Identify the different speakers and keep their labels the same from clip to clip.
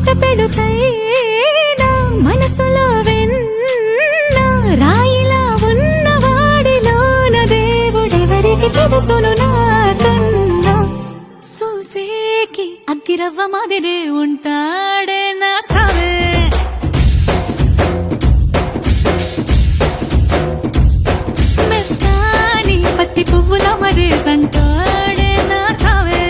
Speaker 1: మాట పెడుసైనా మనసులో వెన్న రాయిలా ఉన్నవాడిలోన దేవుడెవరికి తెలుసును నాకన్నా చూసేకి అగ్గిరవ్వ మాదిరే ఉంటాడే నా సావే మెత్తాని పత్తి పువ్వుల మరేసంటాడే నా సావే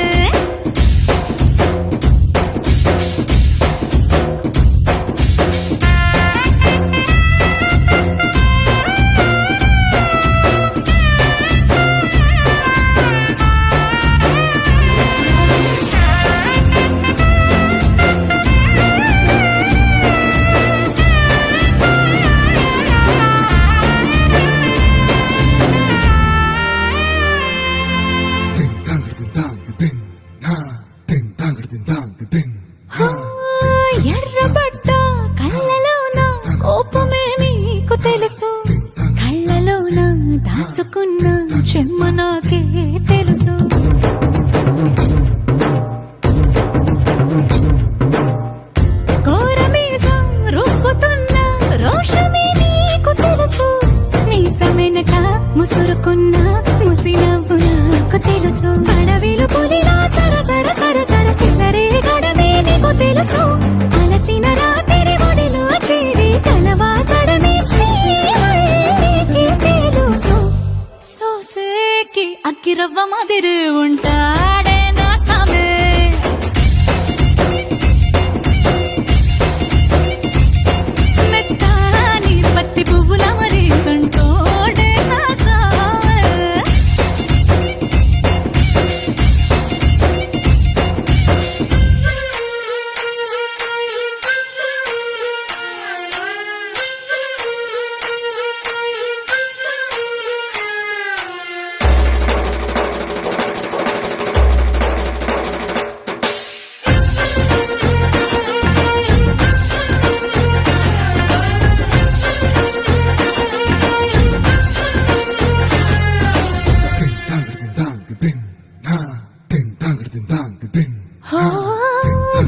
Speaker 1: ఎర్రబడ్డ కళ్ళలోన కోపమే నీకు తెలుసు కళ్ళలోన దాచుకున్న చెమ్మ నాకే తెలుసు కోరమీసం రుబ్బుతున్న రోషమే నీకు తెలుసు మీసమెనక ముసురుకున్న ముసినవ్వు నాకు తెలుసు అడవిలు పులిలా సరసర సరసర చిల్లరే గడమే నీకు తెలుసు అలసిన రాత్రి ఒడిలో చేరి కలవాచడమే శ్రీకి తెలుసు సోసేకి అగ్గిరవ్వ మాదిరి ఉంటాడే నా సామే మెత్తాని పత్తి పువ్వుల మరేసంటోడే నా సామే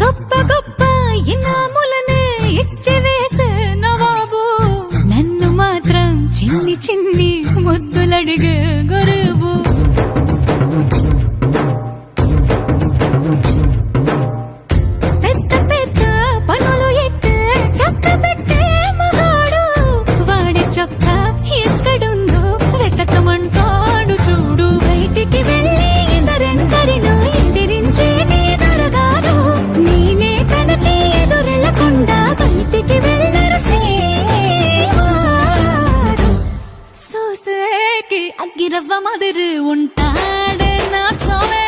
Speaker 1: గొప్ప గొప్ప ఇనాములనే ఇచ్చివేసే నవాబు నన్ను మాత్రం చిన్ని చిన్ని ముద్దులడిగే గురువు పెద్ద పెద్ద పనులు ఎట్టే చక్క పెట్టే మగాడు వాడి చొక్క ఎక్కడుందో వెతకమంటాడు చూడు బయటికి వెళ్ళి ఇద్దరెందరినో ఎదిరించేటి దొరగారు నేనే తనకి ఎదురెళ్ళకుండా బయటికి వెళ్ళరు శ్రీవారు సోసేకి అగ్గిరవ్వ మాదిరి ఉంటాడే నా సోమే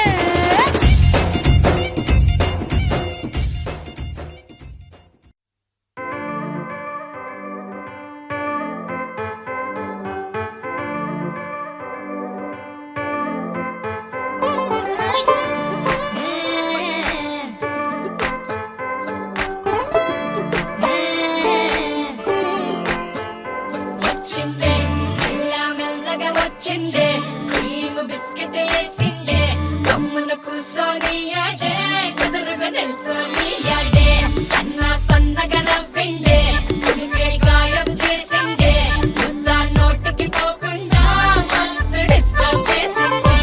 Speaker 2: వచ్చిందే మెల్ల మెల్లగా వచ్చిందే క్రీమ్ బిస్కెట్ వేసిందే కమ్మున కూసోని యాడే కుదురుగా నిల్సోని యాడే సన్న సన్నగా నవ్విందే కుడికే గాయం చేసిందే ముద్ద నోటికి పోకుండా మస్తు డిస్టర్బ్ చేసిందే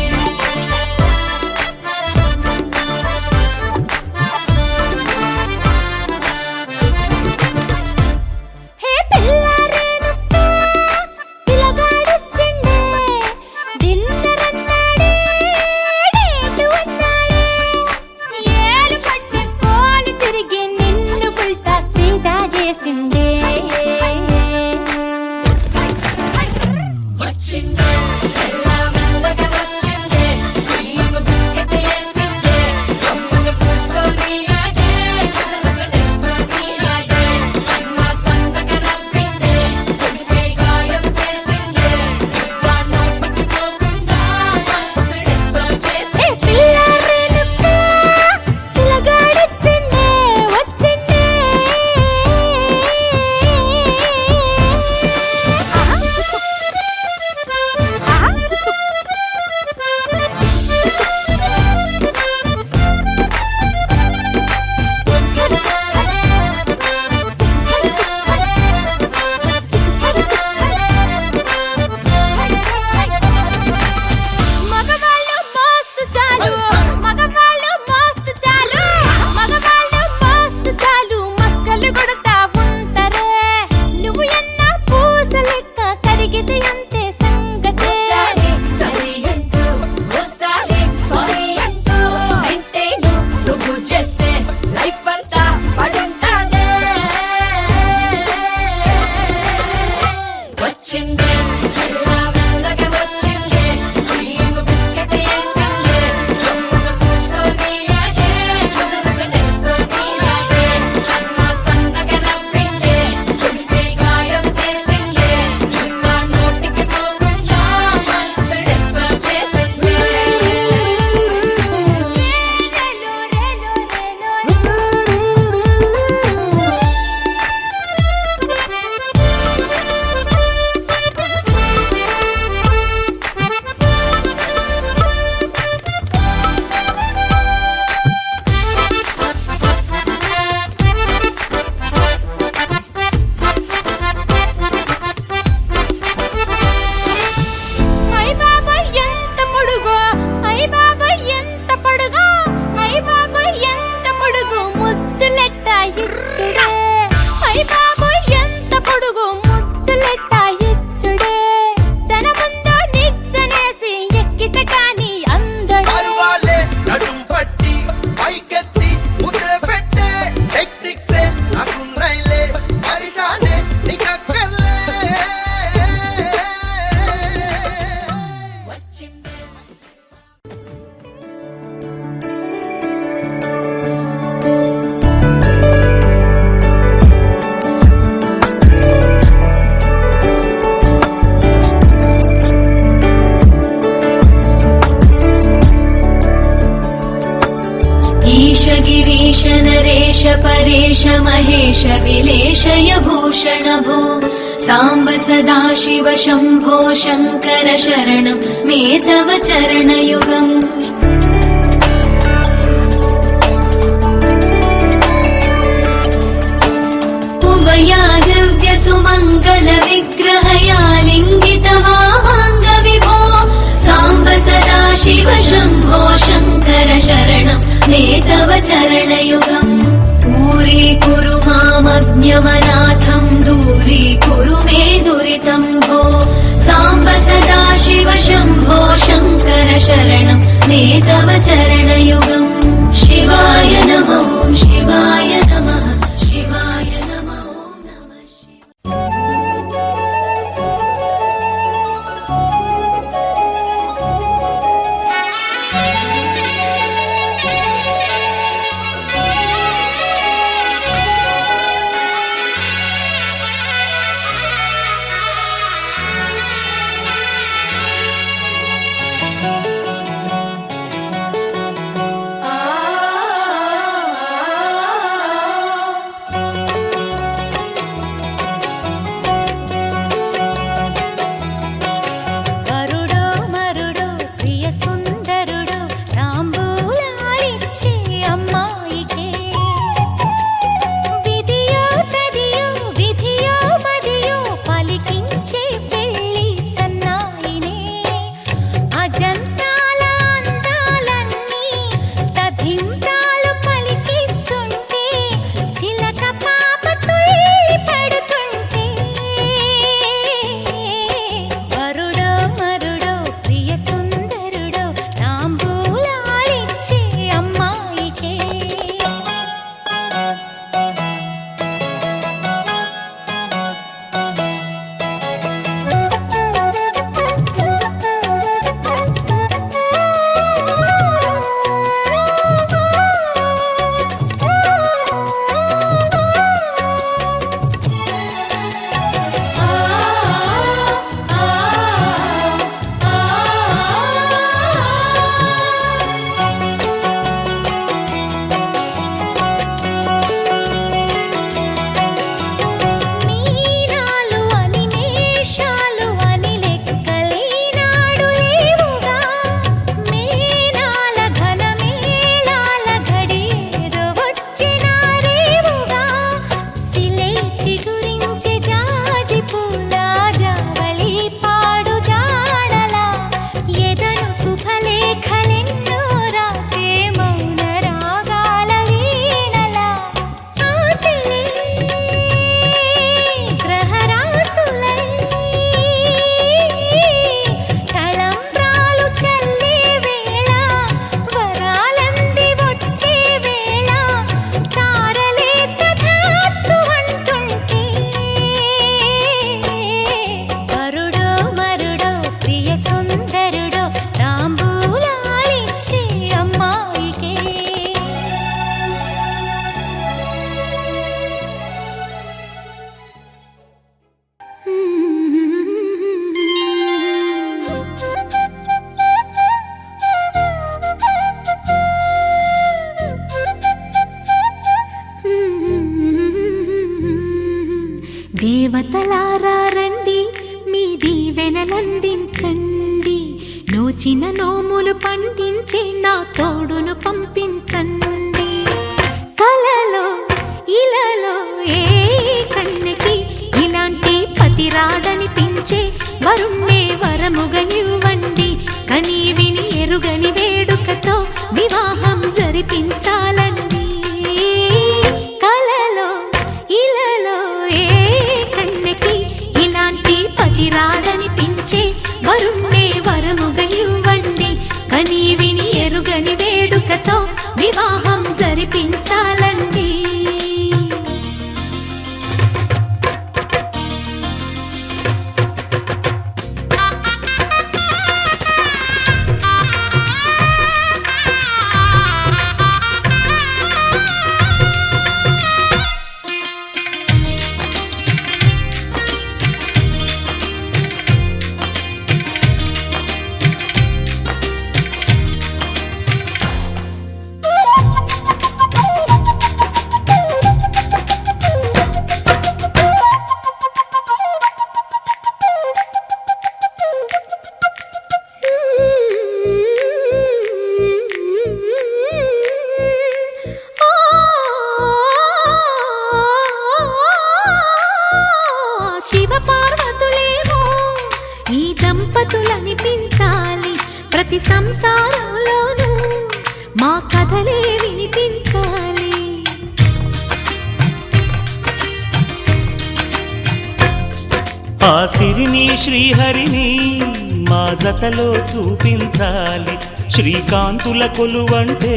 Speaker 1: హే పిల్లారేనప్ప పిలగాడొచ్చిండే డిన్నర్ అన్నాడే
Speaker 2: विलेशय भूषण भो साम्ब सदा शिव शम्भो शङ्कर शरणं मे तव चरणयुगम् उभया दिव्य सुमङ्गल विग्रहया लिङ्गित वामाङ्ग विभो साम्ब सदा शिव शम्भो शङ्कर शरणं मे तव चरणयुगम् दूरीकुरु मामज्ञमनाथं दूरीकुरु मे दुरितं भो साम्ब सदा शिव शम्भो शङ्कर शरणं मे तव चरणयुगम् शिवाय नमः शिवाय नमः शिवाय नमः नमः शिवाय
Speaker 1: దేవతలారా రండి మీ దీవెనలందించండి నోచిన నోములు పండించే నా తోడును పంపించండి కలలో ఇలలో ఏ కన్నెకి ఇలాంటి పతి రాడనిపించే వరుణ్ణే వరముగా ఇవ్వండి కని విని ఎరుగని వేడుకతో వివాహం జరిపించాలండి కలలో ఇలలో ఏ కన్నెకి ఇలాంటి పతి రాడనిపించే వరుణ్ణే వరముగా ఇవ్వండి కని విని ఎరుగని వేడుకతో వివాహం జరిపించాలండి ప్రతి సంసారంలోనూ మా కథలే వినిపించాలి.
Speaker 3: ఆ సిరిని శ్రీహరిని మా జతలో చూపించాలి. శ్రీకాంతుల కొలువంటే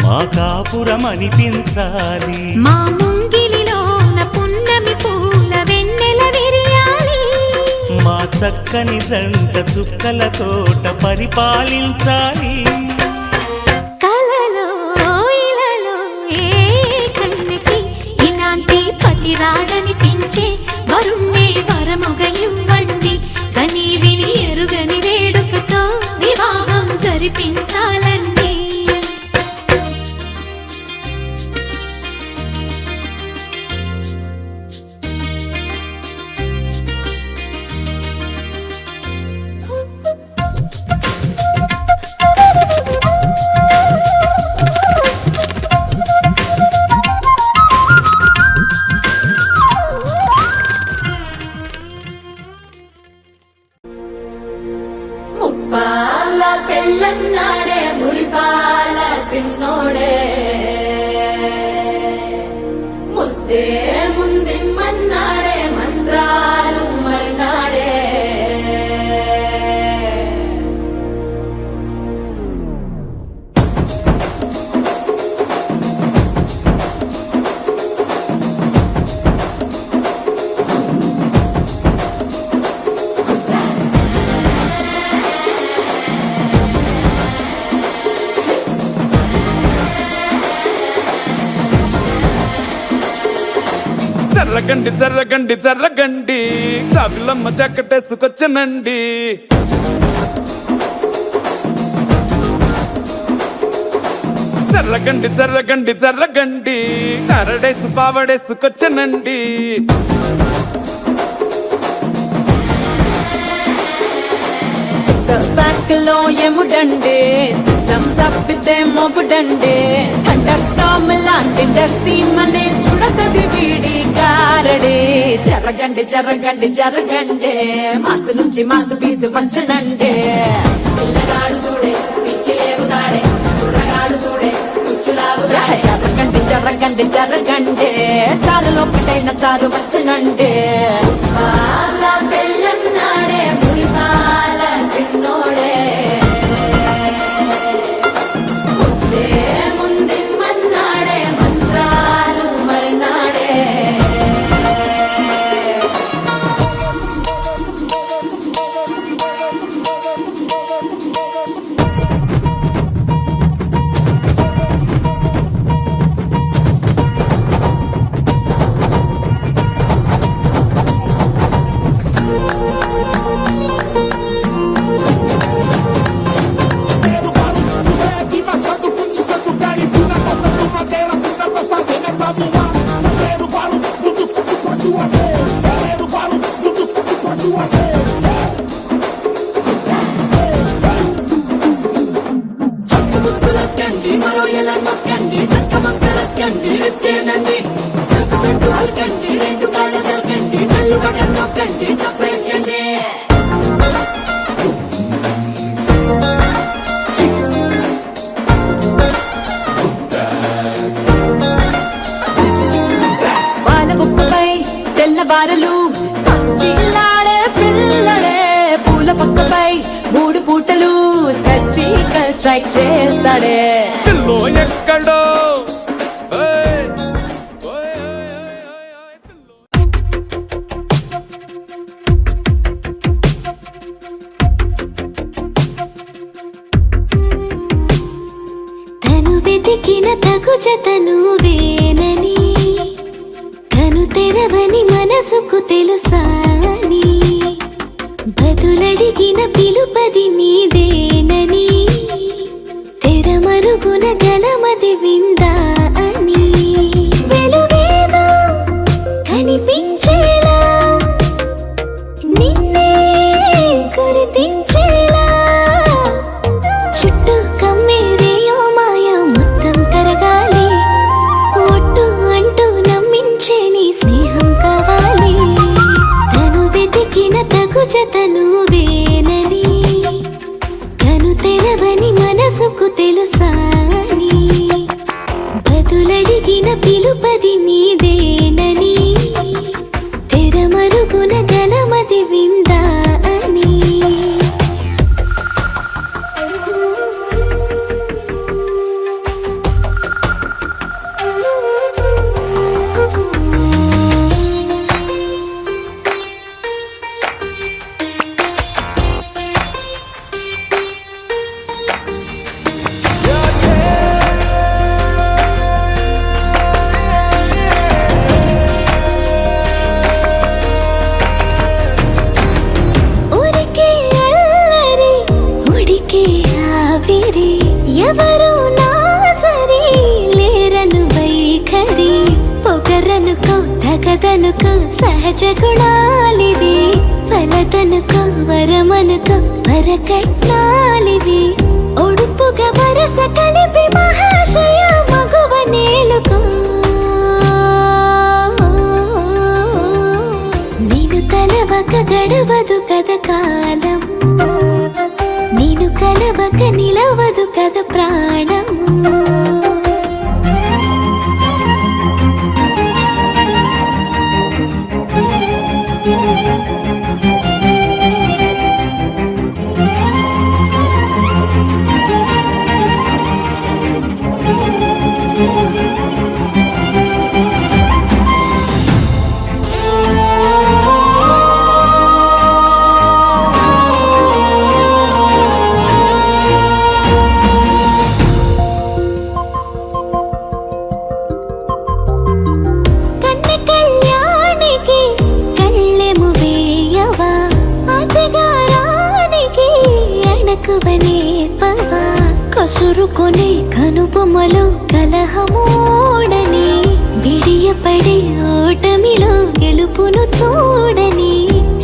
Speaker 3: మా కాపురం అనిపించాలి.
Speaker 1: మా ముంగిలిలోన పున్నమి పూల వెన్నెల విరియాలి.
Speaker 3: మా చక్కని జంట చుక్కల తోట పరిపాలించాలి.
Speaker 1: కలలో ఇలలో ఏ కన్నెకి ఇలాంటి పతి రాడనిపించే వరుణ్ణే వరముగా ఇవ్వండి. కని విని ఎరుగని వేడుకతో వివాహం జరిపించాలండి.
Speaker 2: ముప్పాల పెళ్ళన్నాడే మురిపాల సిన్నోడే ముద్దే ముందిమ్మన్నాడే మంత్రాలు మర్నాడే
Speaker 4: జర్రగండి జర్రగండి జర్రగండి కాకులమ్మ చక్కటేసుకొచ్చనండి. జర్రగండి జర్రగండి జర్రగండి కరడేసు పావడేసుకొచ్చనండి.
Speaker 5: బ్యాక్ లో ఎముడండే సిస్టమ్ తప్పితే మొగుడండే. థండర్ స్టామ్ లాంటి సీన్ మనే చూడతది వీడి కారడే. జరగండి జరగండి జరగండే మాసు నుంచి మాసు పీసు వంచనండే.
Speaker 2: పిల్లగాడు చూడే పిచ్చి లేగుతాడే కుర్రగాడు చూడే కుచ్చులాగుతాడే.
Speaker 5: జరగండి జరగండి జరగండే స్టారులో ఒకటైన స్టారు వచ్చనండే.
Speaker 2: ముప్పాల పెళ్ళన్నాడే మురిపాల సిన్నోడే ముద్దే ముందిమ్మన్నాడే మంత్రాలు మర్నాడే.
Speaker 5: మరో ఎలా మస్కండి జస్క మస్కరస్కండి రిస్కేనండి. సరుకు చెట్టు అల్కండి రెండు కాళ్ళ జల్కండి నల్లు బటన్ నొక్కండి సర్ప్రైజ్ చండి. వాళ్ళ బుక్కపై తెల్లబారలు పచ్చిలాడే పిల్లడే. పూల పక్కపై 3 పూటలు సర్జికల్ స్ట్రైక్ చేస్తాడే.
Speaker 4: పిల్లో ఎక్కడో
Speaker 1: తను వెతికిన తగు జతను వేనని తను తెరవని మనసుకు తెలుసాని బదులడిగిన పిలుపది నీదేనని తెరమరుగున గలమది విందా అని వెలువేదో కనిపించేలా నిన్నే గుర్తించేలా చుట్టూ కమ్మేరేయో మాయో మొత్తం కరగాలి. ఒట్టు అంటూ నమ్మించే నీ స్నేహం కావాలి. తను వెతికిన తగు జతను వేనని తెరవని మనసుకు తెలుసాని బదులడిగిన పిలుపది నీదేనని తెరమరుగున గలమది విందా అని ఊరికే అల్లరి ఉడికే ఆవిరి ఎవరు నా సరి లేరను వైఖరి పొగరనుకో తగదనుకో సహజ గుణాలివి ఫలదనుకో వరమనుకో వరకట్నాలివి ఒడుపుగా వరస కలిపి మహాశయ మగువ నేలుకో నేను తలవక గడవదు కద కాలము నేను కలవక నిలవదు కద ప్రాణము కన్నె కళ్యాణికి కళ్ళెము వేయవా అతగారానికి అణకువనే పవా కసురుకొనే కనుబొమ్మలో కలహమోడని బిడియపడే ఓటమిలో గెలుపును చూడని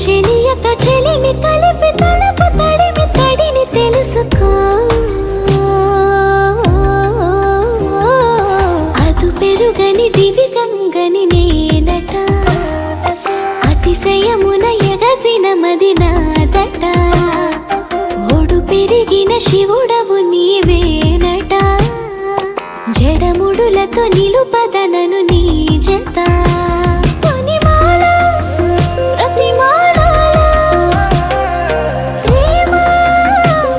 Speaker 1: చెలియత చెలిమి కలిపి తలపు తడిమి తడిని తెలుసుకో అదు పెరుగని దివి గంగని నేనట అతిశయమున ఎగసిన మది నాదట ఓడు పెరిగిన శివుడవు నీవేనట జడముడులతో నిలుపదనను నీ జత కొనిమాల ప్రతిమాలాల ప్రేమ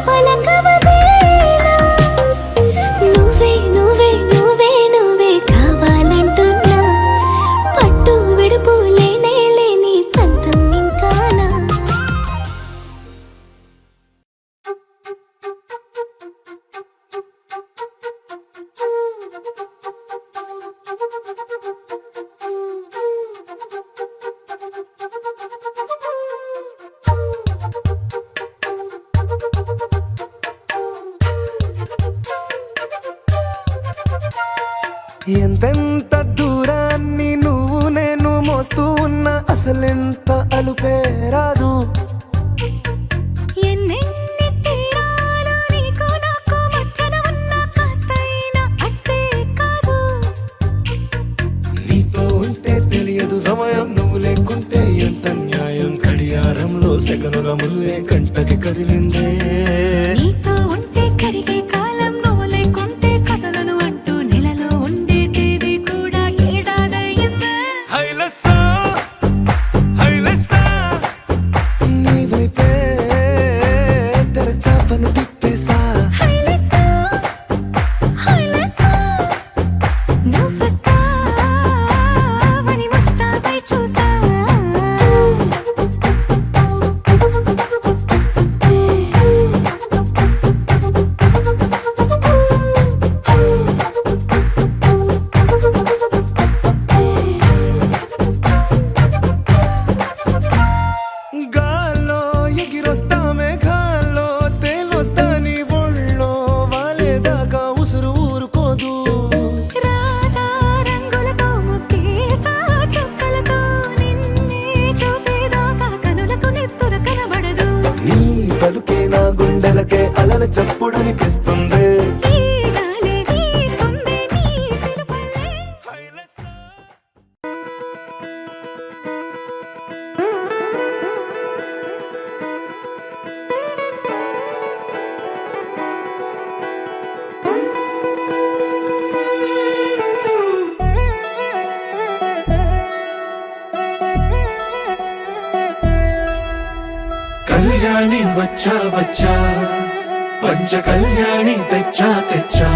Speaker 1: పలకవదేలా నువ్వే నువ్వే నువ్వే నువ్వే కావాలంటున్నా పట్టు విడుపు లేనే లేని పంతం ఇంకానా
Speaker 6: ఎంతెంత దూరాన్ని నువ్వు నేను మోస్తూ ఉన్నా అసలెంత అలుపే రాదు
Speaker 1: ఎన్నెన్ని తీరాలు నీకు నాకు మధ్యన ఉన్న కాస్తైనా అట్టే కాదు
Speaker 6: నీతో ఉంటే తెలియదు సమయం నువ్వు లేకుంటే ఎంత న్యాయం గడియారంలో సెకనుల ముల్లే కంటకి కదిలిందే
Speaker 1: నీతో ఉంటే కరిగే కాలం నువ్వు లేకుంటే కథలను అంటూ నెలలో ఉండే తేదీ కూడా ఏడాదయ్యిందే
Speaker 6: హైలెస్సా హైలెస్సా నీ వైపే తెరచాపను తిప్పేసా
Speaker 1: హైలెస్సా హైలెస్సా నువ్వు వస్తావని ముస్తాబై చూసా
Speaker 6: గాల్లో ఎగిరొస్తా మేఘాల్లో తేలొస్తా నీ ఒళ్ళో వాలేదాకా ఉసురు ఊరుకోదు
Speaker 1: రాసా రంగులతో ముక్కేసా చుక్కలతో నిన్నే చూసేదాకా కనులకు నెత్తురు కనబడదు
Speaker 6: నీ పలుకే నా గుండెలకే అలల చప్పుడనిపిస్తుంది
Speaker 1: ఈ గాలి వీస్తుంది నీ పిలుపులే
Speaker 6: కళ్యాణి వచ్చా వచ్చా పంచ కళ్యాణి తెచ్చా తెచ్చా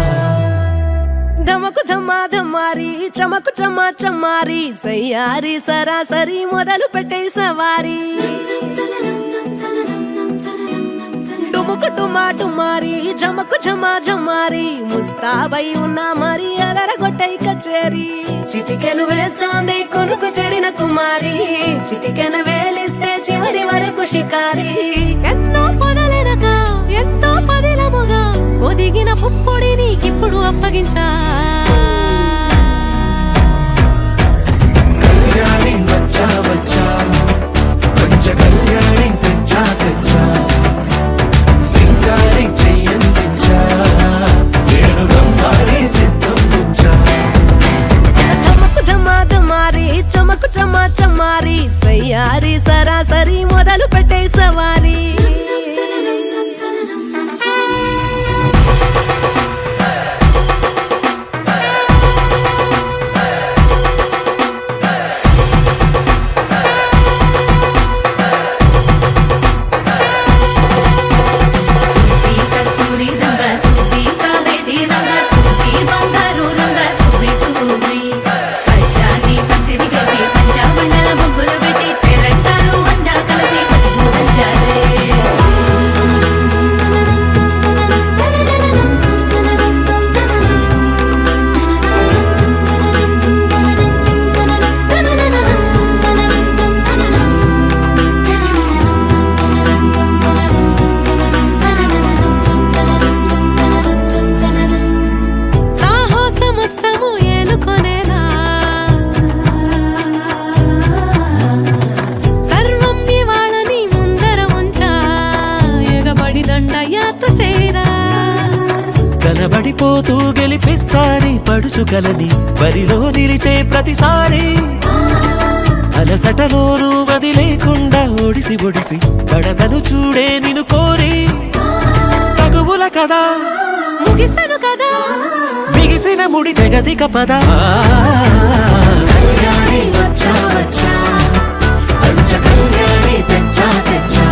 Speaker 7: ధమకు ధమా ధమారి చమకు చమా చమారి సయ్యారి సరాసరి మొదలు పెట్టే సవారి డుముకు టుమా టుమారి జమకు ఝమా ఝమారి ముస్తాబై ఉన్నా మరి అలరగొట్టై కచేరి చిటికెను వేస్తోంది కొనుకు చెడిన కుమారి చిటికెను వేలిస్తే చివరి వరకు షికారి ఎన్నో పొదలెనక ఎంతో పదిలముగా ఒదిగిన పుప్పొడి నీకిప్పుడు అప్పగించా
Speaker 6: కళ్యాణి వచ్చా వచ్చా పంచ కళ్యాణి తెచ్చా తెచ్చా సింగారి చెయ్యందించా ఏడుగమ్మారి సిద్ధం ఉంచా
Speaker 7: ధమకు ధమా ధమారి చమకు చమా చమారి సయ్యారి సరాసరి మొదలు పెట్టే సవారి
Speaker 1: కస్తూరి రంగ సుబ్బి కావేరి రంగ సుబ్బి బంగారు రంగ సుబ్బి సుబ్బి పంచాని పందిరి వేసి పంచామండల ముగ్గులు పెట్టి పేరంటారు అండా కలిసి పసుపు పంచాలే
Speaker 7: సాహసమస్తము ఏలుకొనేలా సర్వం ఇవాళని ముందర ఉంచా ఎగబడి దండయాత్ర చేరా
Speaker 3: కనబడిపోతూ గెలిపిస్తాని పడుచుగలని బరిలో నిలిచే ప్రతిసారి అలసటలోనూ వదిలేకుండా ఒడిసి ఒడిసి పడతను చూడే నిన్ను కోరి తగువుల కదా
Speaker 7: ముగిసను కదా
Speaker 3: బిగిసిన ముడి తెగదిక పద
Speaker 6: కళ్యాణి వచ్చా వచ్చా పంచ కళ్యాణి తెచ్చా తెచ్చా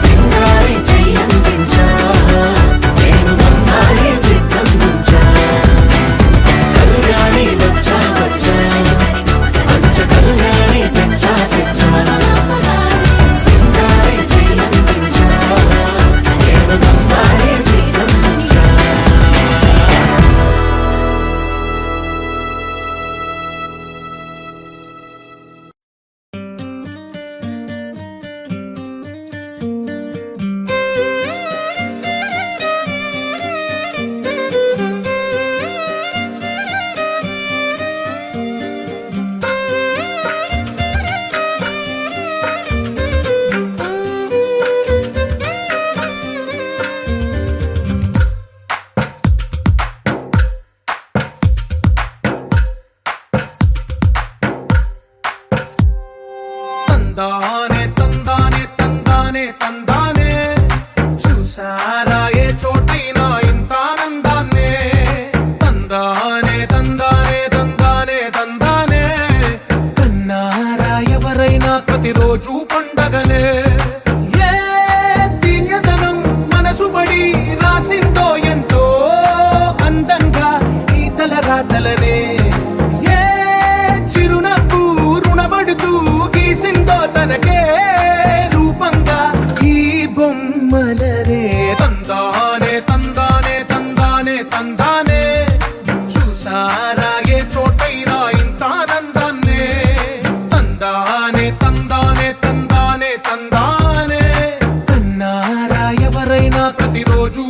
Speaker 6: సింగారి చెయ్యందించా ఏడుగమ్మారి సిద్ధం ఉంచా కళ్యాణి వచ్చా వచ్చా పంచ కళ్యాణి తెచ్చా తెచ్చా సింగారి చెయ్యందించా ఏడుగమ్మారి సిద్ధం ఉంచా
Speaker 4: తందానే తందానే తందానే తందానే చూసారా ఏ చోటైనా ఇంత ఆనందాన్నే తందానే తందానే తందానే తందానే కన్నారా ఎవరైనా ప్రతిరోజు పండగనే ఏ తీయదనం మనసు పడి రాసిందో ఎంతో అందంగా ఈ తలరాతలనే ఏ చిరునవ్వు రుణపడుతూ గీసిందో తనకే రూపంగా ఈ బొమ్మలనే తందానే తందానే తందానే తందానే చూసారా ఏ చోటైనా ఇంత ఆనందాన్నే తందానే తందానే తందానే తందానే కన్నారా ఎవరైనా ప్రతిరోజు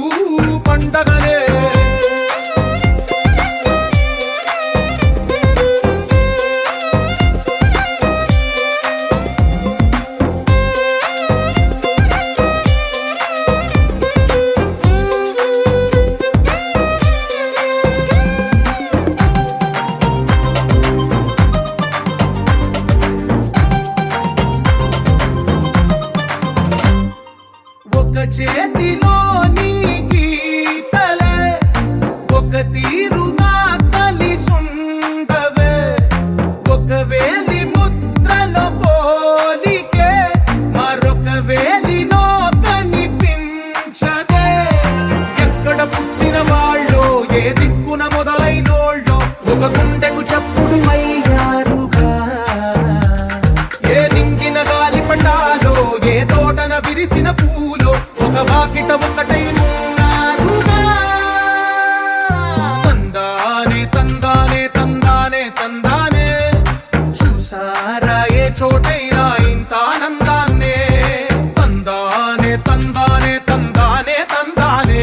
Speaker 4: పండగనే ఒక చేతిలో నీ గీతలే ఒకటై ఉన్నారుగా. తందానే తందానే తందానే తందానే చూసారా ఏ చోటైనా ఇంత ఆనందాన్నే. తందానే తందానే తందానే తందానే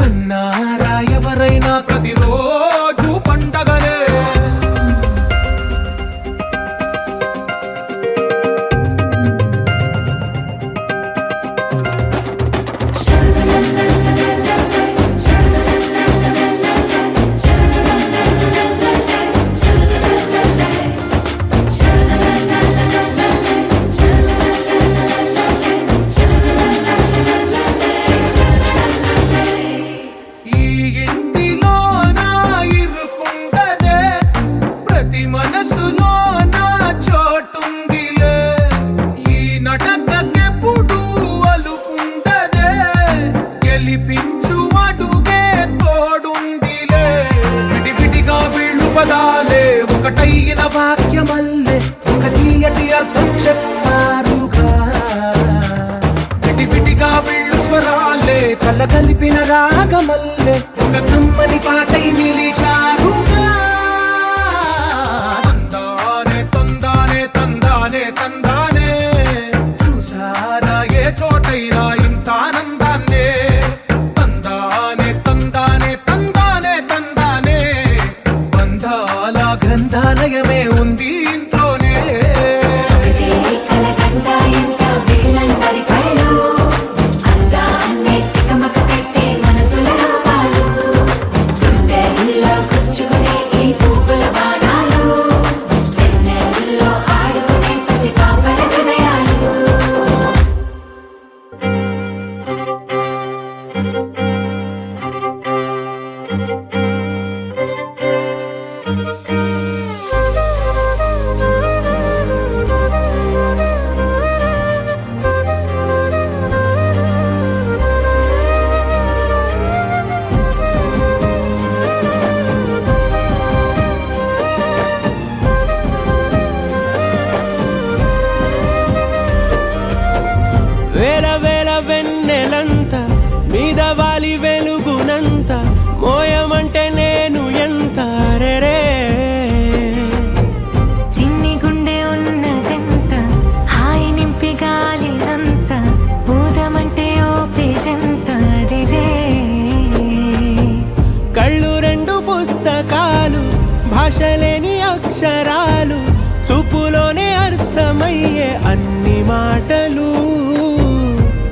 Speaker 4: కన్నారా ఎవరైనా ప్రతిరోజు పండగనే. ఈ ఇంటిలో నా ఇరుకుండదే ప్రతి మనసులో నా చోటుందిలే. ఈ నటకెప్పుడు అలుకుండదే గెలిపించు అడుగే తోడుందిలే. విడివిడిగా వీళ్ళు పదాలే ఒకటైన వాక్యమల్లే ఒక తీయటి అర్థం చెప్పారుగా. విడివిడిగా వీళ్ళు స్వరాలే కల కలిపిన రాగమల్లే ఒక కమ్మని పాటై నిలిచారుగా. తందానే తందానే తందానే తందానే చూసారా ఏ చోటైనా ఇంత ఆనందాన్నే. తందానే తందానే తందానే తందానే బంధాల గ్రంథాలయమే ఉంది ఇంట్లోనే.
Speaker 1: కలకండ ఇంత వీళ్ళందరి కళ్ళు అందాన్ని తికమక పెట్టే మనసుల రూపాలు. గుండెల్లో గుచ్చుకునే ఈ పువ్వుల బాణాలు వెన్నెల్లో ఆడుకునే పసిపాపల హృదయాలు.
Speaker 3: వేల వేల వెన్నెలంత మీద వాలి వెలుగునంత మోయమంటే నేను ఎంత రెరే.
Speaker 7: చిన్ని గుండె ఉన్నదెంత హాయి నింపి గాలినంత ఊదమంటే ఓపిరెంత రిరే.
Speaker 3: కళ్ళు రెండు పుస్తకాలు భాష లేని అక్షరాలు చూపులోనే అర్థమయ్యే అన్ని మాటలు.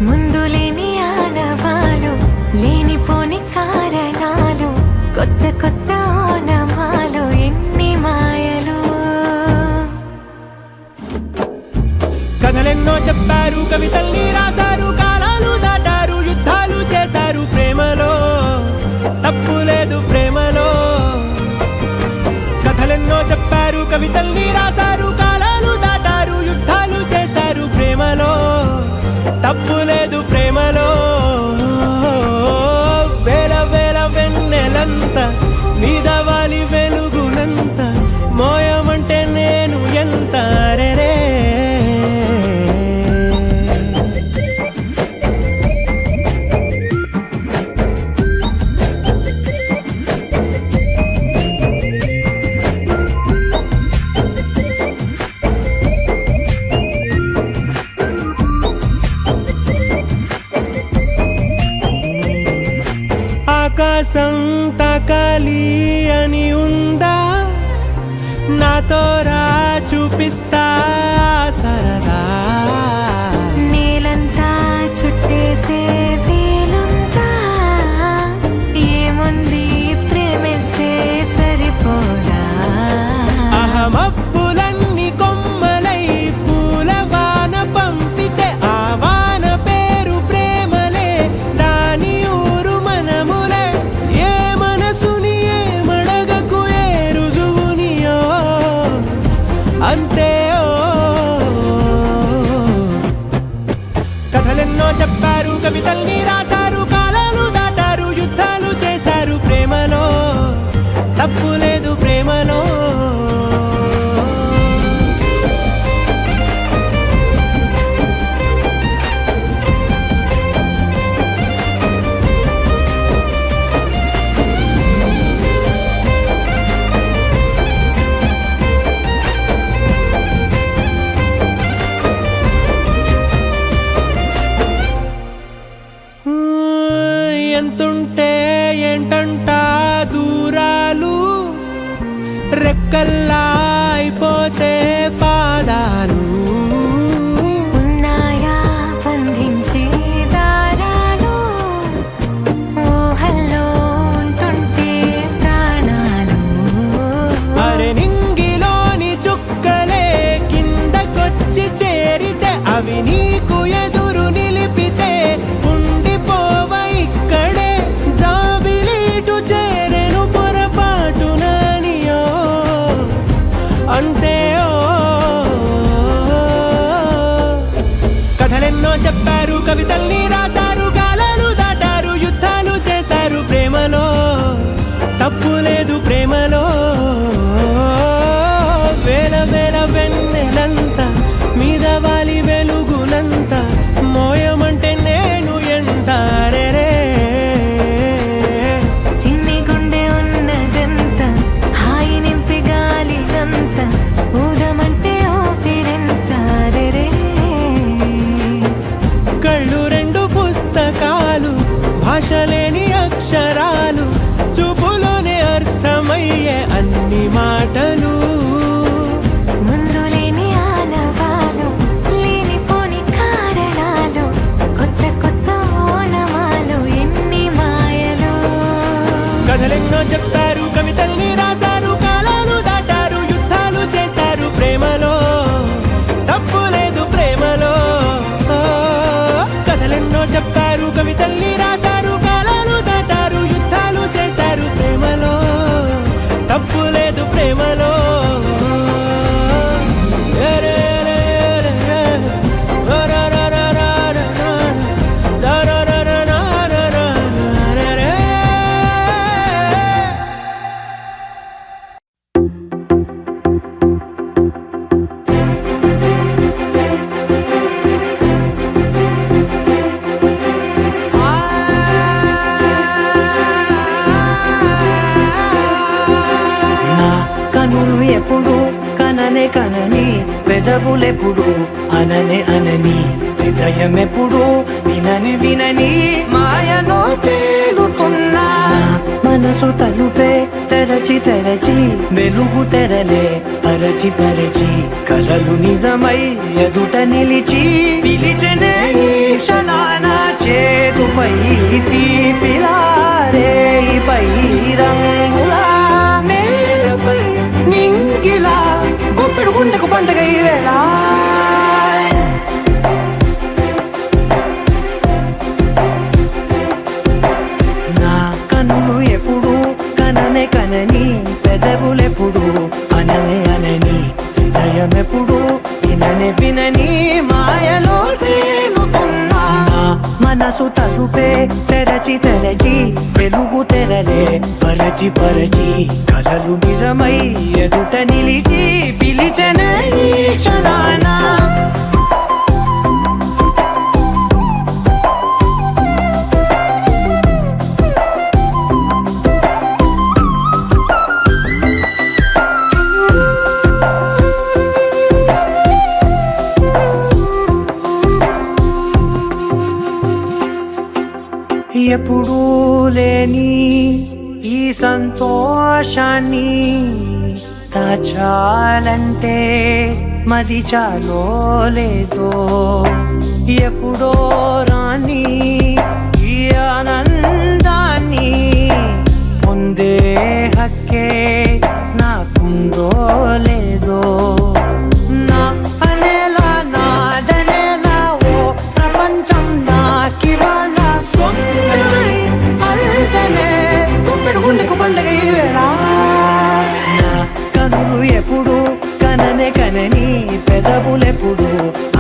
Speaker 7: ముందు లేని ఆనవాలు లేనిపోని కారణాలు కొత్త కొత్త ఓనమాలు ఎన్ని మాయలు.
Speaker 3: కథలెన్నో చెప్పారు కవితల్ని రాశారు కాలాలు దాటారు యుద్ధాలు చేశారు ప్రేమలో తప్పు లేదు ప్రేమలో. కథలెన్నో చెప్పారు కవితల్ని రాశారు కాలాలు దాటారు యుద్ధాలు చేశారు ప్రేమలో తప్పు లేదు ప్రేమలో. వేల వేల వెన్నెలంత మీద వాలి వెలుగునంత మోయమంటే నేను ఎంత రెరే. ఆకాశం తాకాలి అని ఉందా నాతో రా చూపిస్తా సరదా.
Speaker 7: నేలంతా చుట్టేసే వీలుందా ఏముంది ప్రేమిస్తే సరిపోదా.
Speaker 3: అహమప్పులన్నీ కొమ్మలై పూలవాన పంపితే ఆ వాన పేరు ప్రేమలే దాని ఊరు మనములే. ఏ మనసుని ఏ మడగకు ఏ రుజువునియో అంతే. కథలెన్నో చెప్పారు కవితల్ని రాశారు కాలాలు దాటారు యుద్ధాలు చేశారు ప్రేమలో తప్పు లేదు ప్రేమలో. ఎంతుంటే ఏంటంట దూరాలు, రెక్కల్లా అయిపోతే పాదాలు.
Speaker 7: ఉన్నాయా బంధించే దారాలు, ఊహల్లో ఉంటుంటే ప్రాణాలు.
Speaker 3: అరే నింగిలోని చుక్కలే కిందకొచ్చి చేరితే, అవి నీకు ఎదురు నిలిపితే ఉండిపోవ ఇక్కడే. జాబిలీటు చేరెను పొరపాటుననియో అంతే. కథలెన్నో చెప్పారు, కవితల్ని రాశారు, కాలాలు దాటారు, యుద్ధాలు చేశారు ప్రేమలో. తప్పు లేదు ప్రేమలో. వేల వేల వెన్నెలంత మీద వాలి వెలుగునంత మోయమంటే నేను ఎంత రే.
Speaker 7: చిన్ని గుండె ఉన్నదంత హాయి నింపి గాలినంత, ఊదమంటే ఊపిరెంత రే.
Speaker 3: కళ్ళు రెండు పుస్తకాలు, భాష లేని అక్షరాలు, చూపులోనే అర్థమయ్యే అన్ని మాటలు.
Speaker 7: ముందు లేని ఆనవాలు, లేనిపోని కారణాలు, కొత్త కొత్త ఓనమాలు, ఎన్ని మాయలు.
Speaker 3: కథలెన్నో చెప్పారు, కవితల్ని రాశారు, కాలాలు దాటారు, యుద్ధాలు చేశారు ప్రేమలో. తప్పు లేదు ప్రేమలో. కథలెన్నో చెప్పారు, కవితల్ని రాశారు, కాలాలు దాటారు, యుద్ధాలు చేశారు ప్రేమలో. తప్పు లేదు ప్రేమలో.
Speaker 8: నా కనులు ఎప్పుడు కననే కనని, పెదవులెప్పుడు అననే అనని, హృదయం ఎప్పుడు వినని వినని, మాయలో తేలుతున్నా. నా మనసు తలుపే తెరచి తెరచి, వెలుగు తెరలే పరచి పరచి, కలలు నిజమై ఎదుట నిలిచి, పిలిచెనే ఈ క్షణాన చేతుపై తీపిలారే పై రంగులా, నేలపై నింగిలా, గుప్పెడు గుండెకు పండగ ఈ వేళ. నా కన్నులు ఎప్పుడు కననే కనని, పెదవులెప్పుడు అననే అనని, హృదయం ఎప్పుడు విననే వినని, మాయలో తేలుతున్నా. నా మనసు తలుపే తెరచి తెరచి, వెలుగు తెరలే పరచి పరచి, కలలు నిజమై ఎదుట నిలిచి, పిలిచెనే ఈ క్షణాన. ఎప్పుడూ లేని ఈ సంతోషాన్ని దాచాలంటే మది చాలో లేదో, ఎప్పుడో రాని ఈ ఆనందాన్ని పొందే హక్కే నాకుందో లేదో. నా అనేలా నాదనేలా ఓ ప్రపంచం నాకివాళ సొంతమై అల్దనే, గుప్పెడు గుండెకు పండగ ఈ వేళ. నా కనులు ఎప్పుడు కననే కనని, పెదవులెప్పుడు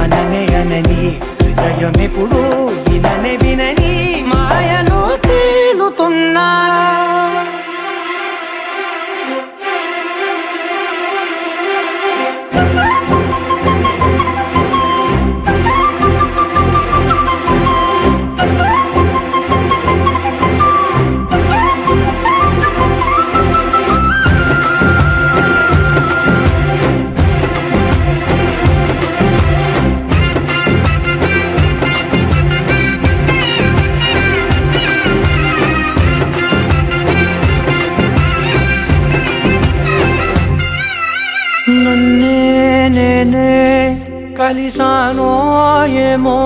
Speaker 8: అననే అనని, హృదయం ఎప్పుడు విననే వినని, మాయలో తేలుతున్నా. కలిసానో ఏమో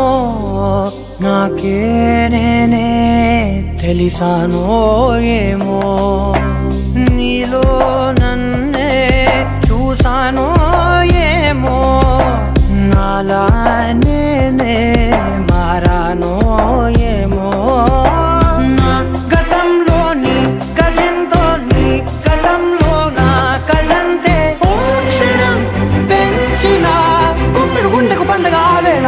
Speaker 8: నాకే నేనే తెలిసానో ఏమో నీలో నన్నే చూసానో ఏమో నాలా నేనే మారానో ఏమో నా గతంలోని కథంతో నీ గతంలో నా కథంతే ఓ క్షణం పెంచిన గుప్పెడు గుండెకు పండగ ఆవేళ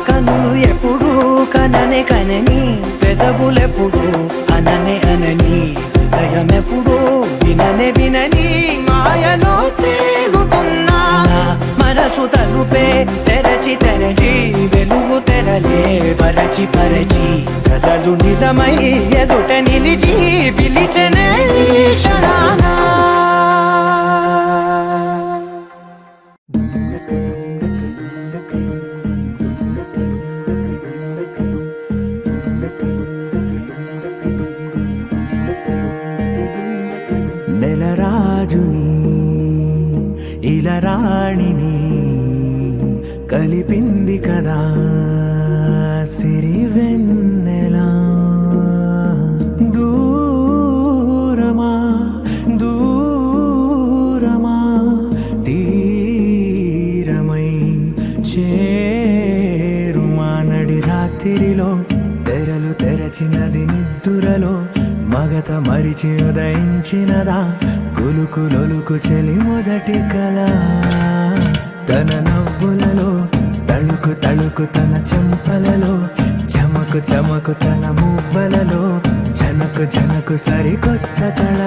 Speaker 8: కనులు ఎప్పుడు కననే కనని పెదవులెప్పుడు అననే అనని హృదయం ఎప్పుడు విననే వినని మాయలో తేలుతున్నా నా మనసు తలుపే తెరచి తెరచి వెలుగు తెరలే పరచి పరచి కథలు నిజమై ఎదుట నిలిచి పిలిచనే క్షణానా
Speaker 3: నెలరాజుని ఇలా రాణిని కలిపింది కదా సిరి వెన్నెలా దూరమా దూరమా తీరమై చేరుమా నడి రాత్రిలో తెరలు తెరచినది నిద్దురలో మగత మరిచి ఉదయించినదా కులుకు లొలుకు చెలి మొదటి కళ తన నవ్వులలో తళుకు తళుకు తన చెంపలలో చమకు చమకు తన మువ్వలలో జనకు జనకు సరికొత్త కళ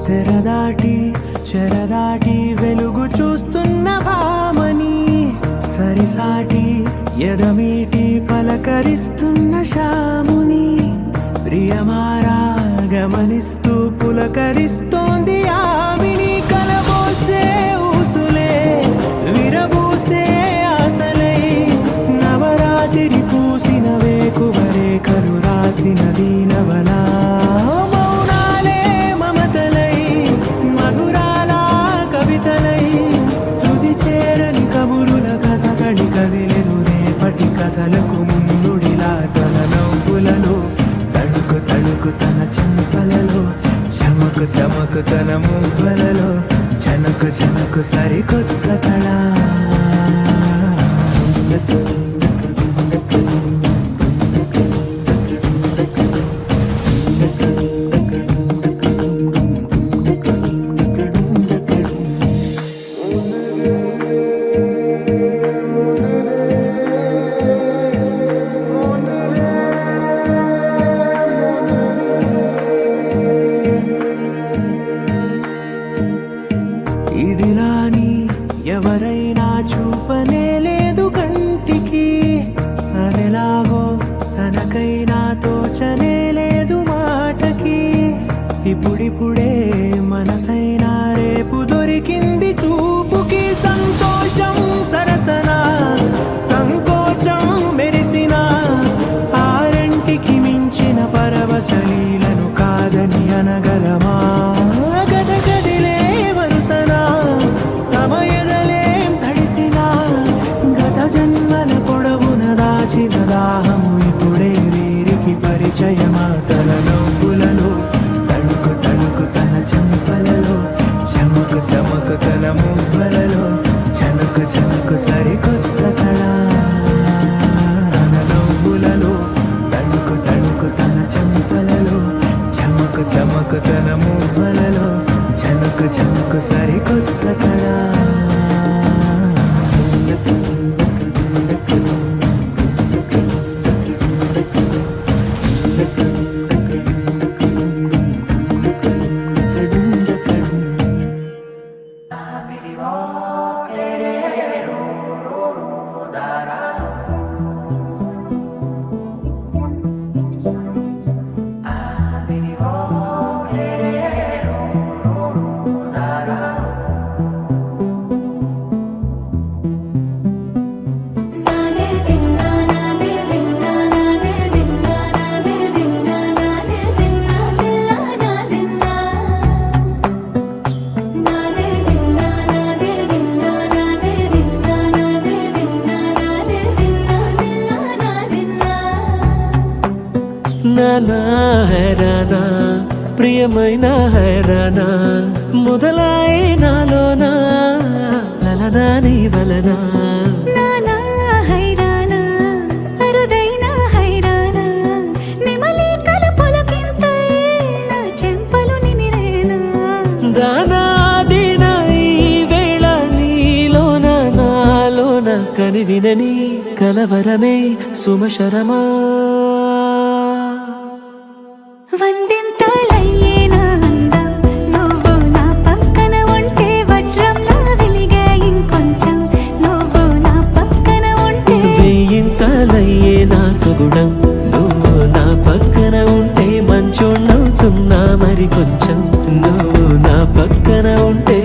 Speaker 3: తెరదాటి చెరదాటి వెలుగు చూస్తున్న భామని సరిసాటి ఎదమీటి పలకరిస్తున్న శాముని ప్రియమారా గమనిస్తూ పులకరిస్తోంది ఆవిని కలబోసే ఊసులే విరబూసే ఆశలై నవరాత్రి పూసిన వేకువరే కలు రాసిన దీనవనా కదిలెను రేపటి కథలకు ముందుడిలా తన నవ్వులలో తడుకు తడుకు తన చెంపలలో చమకు చమకు తన మువ్వలలో జనకు జనకు సరికొత్త కళ నా హైరానా ప్రియమైన హైరానా మొదలాయే నాలోనా లలనా నీ వలనా
Speaker 7: నానా హైరానా అరుదైన హైరానా నెమలి కలుపులకింతై నా చెంపలు నిమిరేనా
Speaker 3: దానాదిన ఈ వేళ నీలోన నాలోన కనివినని కలవరమే సుమశరమా
Speaker 7: వందింతలయ్యేనా అందం నువ్వు నా పక్కన ఉంటే వజ్రంలా వెలిగే ఇంకొంచెం నువ్వు నా పక్కన ఉంటే
Speaker 3: వెయ్యింతలయ్యే నా సుగుణం నువ్వు నా పక్కన ఉంటే మంచోణ్ణవుతున్నా మరి కొంచెం నువ్వు నా పక్కన ఉంటే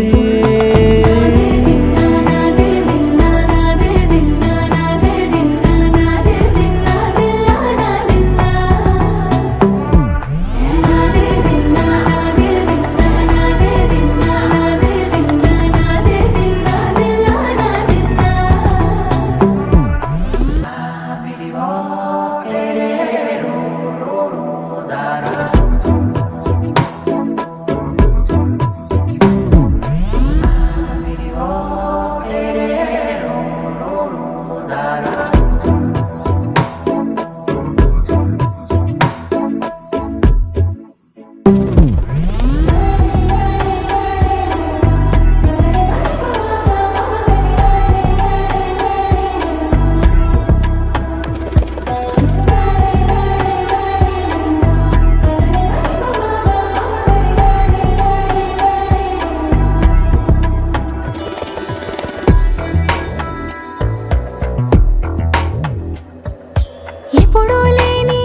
Speaker 7: ఎప్పుడూ లేని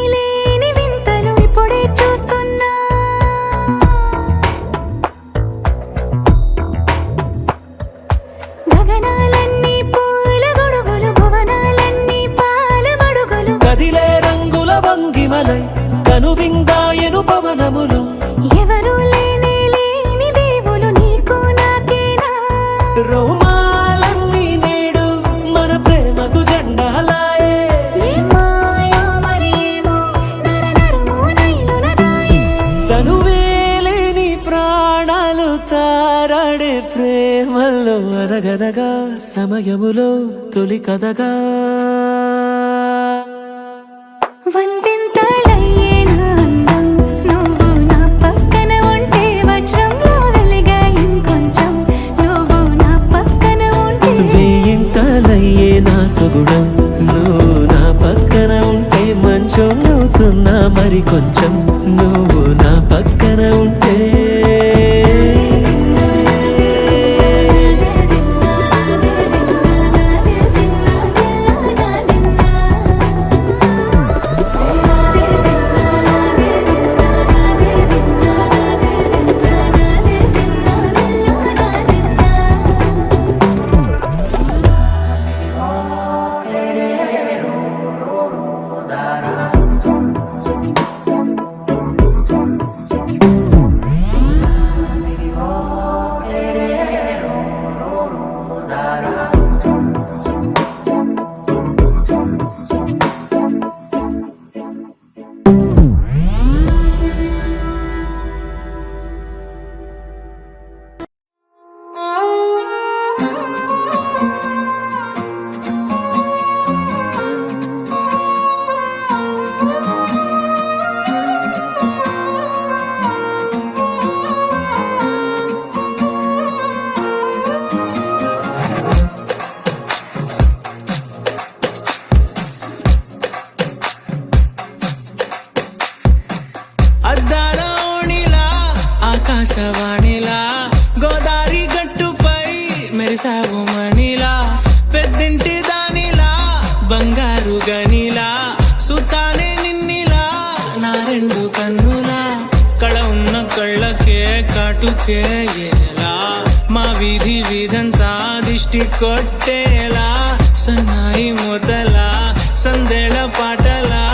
Speaker 7: వింతలు ఇప్పుడే చూస్తున్నా గగనాలన్నీ పూల గొడుగులు భువనాలన్నీ పాల మడుగులు
Speaker 3: కదిలే రంగుల భంగిమలై కనువిందాయను పవనములు
Speaker 7: ఎవరు లేని దేవులు నీకు నాకేనా
Speaker 3: రోమాలన్నీ నేడు మన ప్రేమకు జెండాలాయే
Speaker 7: ఏ మాయో మరేమో నరనరమో నైలునదాయే
Speaker 3: తనువేలేని ప్రాణాలు తారాడే ప్రేమల్లో అనగనగా సమయములో తొలి కథగా
Speaker 7: వందింతలయ్యేనా అందం నువ్వు నా పక్కన ఉంటే వజ్రంలా వెలిగే ఇంకొంచెం నువ్వు నా పక్కన ఉంటే
Speaker 3: వెయ్యింతలయ్యే నా సుగుణం నువ్వు నా పక్కన ఉంటే మంచోణ్ణవుతున్నా మరి కొంచెం నువ్వు నా పక్కన ఉంటే
Speaker 8: ఆకాశవాణిలా గోదారి గట్టుపై మెరిసావు మణిలా పెద్దింటి దానిలా బంగారు గనిలా సుతానే నిన్నిలా నా రెండు కన్నులా కళ ఉన్న కళ్ళకే కాటుకే ఎలా మా వీధి వీధంతా దిష్టి కొట్టేలా సన్నాయి మొదలా సందేళ పాటలా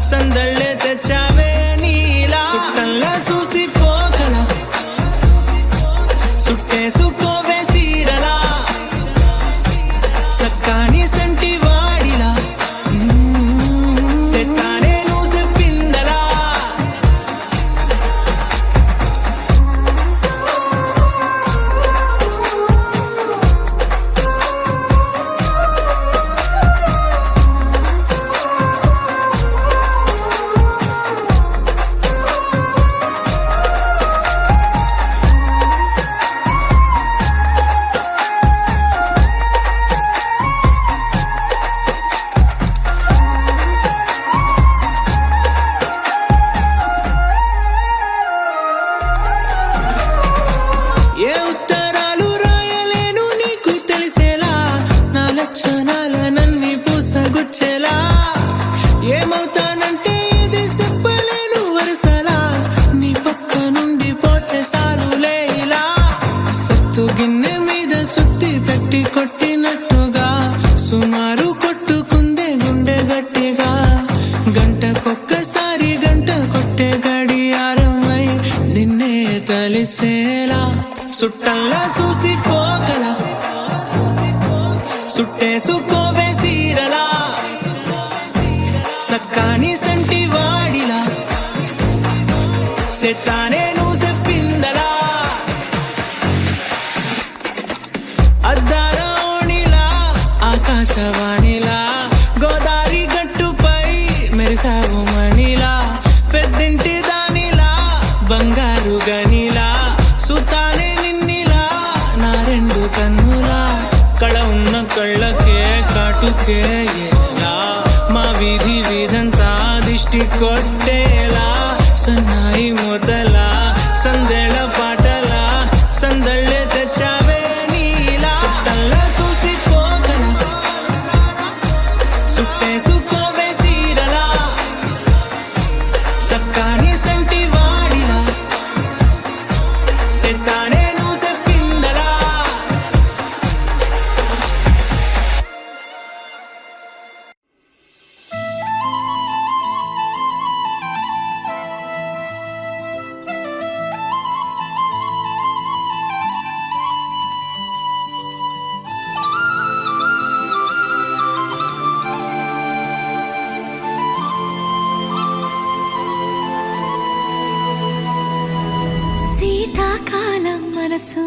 Speaker 8: సందళ్ళే తెచ్చావే నీలా చుట్టల్లా చూసిపోగల సుట్టేసుకోవే సీరలా సక్కాని సంటి వాడిలా సెత్తానే నువ్వు చెప్పిందలా లక్షణాలనన్ని పూసగుచ్చేలా ఏమవుతానంటే ఇది చెప్పలేను వరుసలా నీ పక్క నుండి పోతే సాలులే ఇలా సత్తు గిన్నె మీద సుత్తి పెట్టి కొట్టినట్టుగా సుమారు కొట్టుకుందే గుండె గట్టిగా గంటకొక్కసారి గంట కొట్టే గడియారమై నిన్నే తలిసేలా సుట్టల్లా చూసిపోగల సుట్టేసుకోవే సీరలా సక్కాని సంటి వాడిలా సెత్తానే నువ్వు చెప్పిందలా అద్దాల ఓణిలా ఆకాశవాణిలా గోదావరి గట్టుపై మెరిసావు మణిలా పెద్దింటి దానిలా బంగారు గనిలా సుతానే నిన్నిలా నా రెండు కన్నులా కళ ఉన్న కళ్ళకే కాటుకే ఎలా మా వీధి వీధంతా దిష్టి కొట్టేలా సన్నాయి మొదలా సందేళ పాటలా సందళ్ళే తెచ్చావే నీలా సుట్టల్లా చూసిపోగల సుట్టేసుకోవే సీరలా సక్కాని సంటి వాడిలా సెత్తానే నువ్వు చెప్పిందలా
Speaker 7: శీతాకాలం మనసు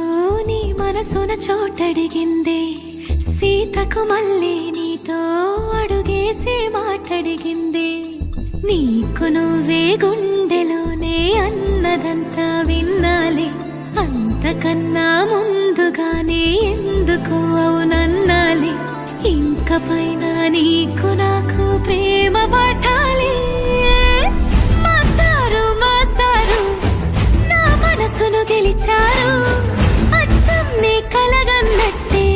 Speaker 7: నీ మనసున చోటడిగిందే సీతకు మళ్ళీ నీతో అడుగేసి మాటడిగిందే నీకు నువ్వే గుండెలోనే అన్నదంతా విన్నాలే అంతకన్నా ముందుగానే ఎందుకు అవునన్నాలే ఇంక పైన నీకు నాకు ప్రేమ పాఠాలే మాస్టారు మాస్టారు నా మనసును గెలిచారు అచ్చం నీ కలగన్నట్టే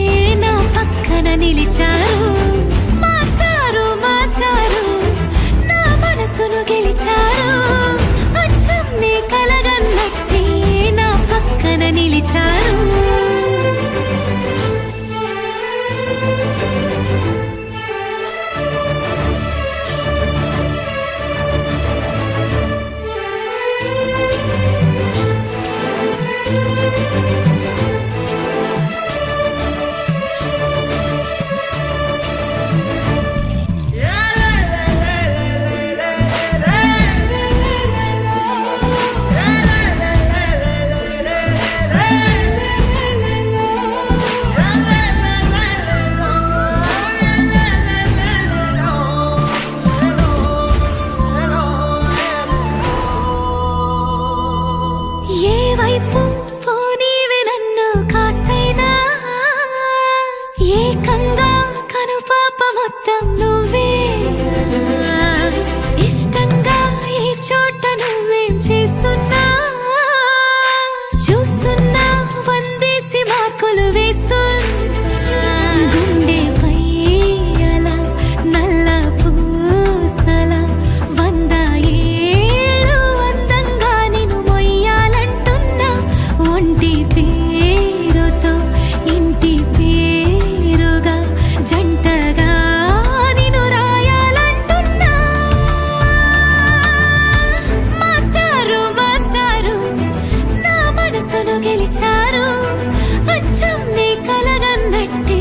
Speaker 7: నా పక్కన నిలిచారు మాస్టారు మాస్టారు నా మనసును గెలిచారు అచ్చం నీ కలగన్నట్టే నా పక్కన నిలిచారు ఏ వైపు పోనీవి నన్ను కాస్తైనా ఏకంగా కనుపాప మొత్తం నువ్వే ఇష్టంగా ఈ చోట నువ్వేం చేస్తున్నా చూస్తున్నా వందేసి మార్కులు వేస్తున్నా గుండెపై అలా నల్ల పూసల 100 ఏళ్ళు అందంగా నిన్ను మొయ్యాలంటున్నా ఒంటి పేరుతో ఇంటి పేరుగా జంటగా నిన్ను రాయాలంటున్నా మాస్టారు మాస్టారు నా మనసును గెలిచారు అచ్చం నీ కలగన్నట్టే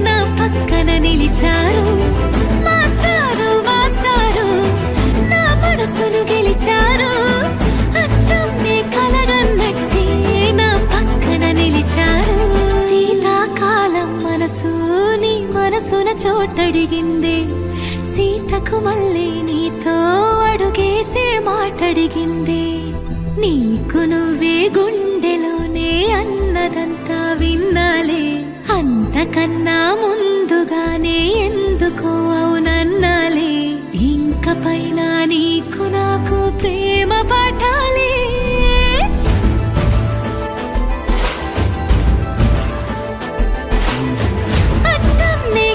Speaker 7: నా పక్కన నిలిచారు మాస్టారు మాస్టారు నా మనసును గెలిచారు అచ్చం నీ కలగన్నట్టే నా పక్కన నిలిచారు శీతాకాలం మనసు నీ మనసున చోటడిగిందే సీతకు మళ్ళీ నీతో అడుగేసే మాటడిగిందే నీకు నువ్వే గుండెలోనే అన్నదంతా విన్నాలే అంతకన్నా ముందుగానే ఎందుకు అవునన్నాలే ఇంక పైన నీకు నాకు ప్రేమ పాఠాలే అచ్చం నీ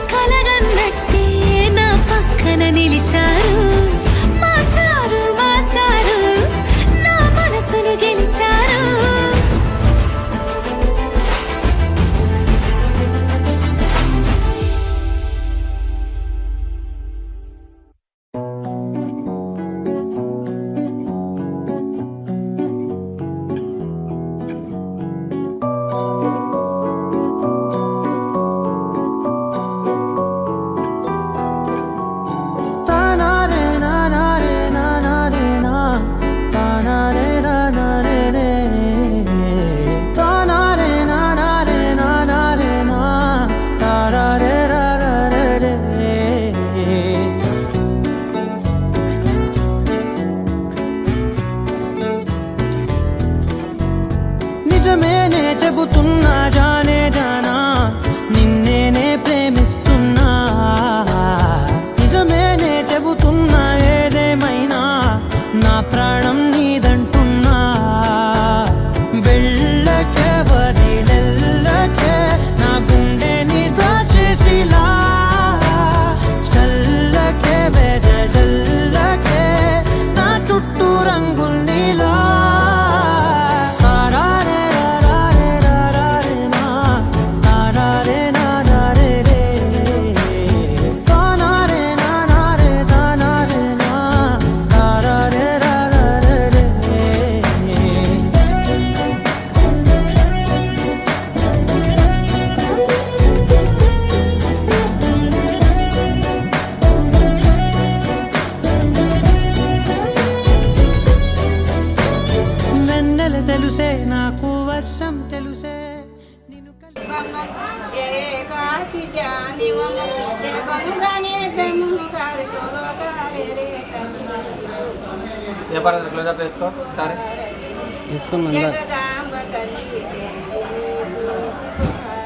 Speaker 9: జబర్దస్త్ క్లోజప్ వేసుకో సరే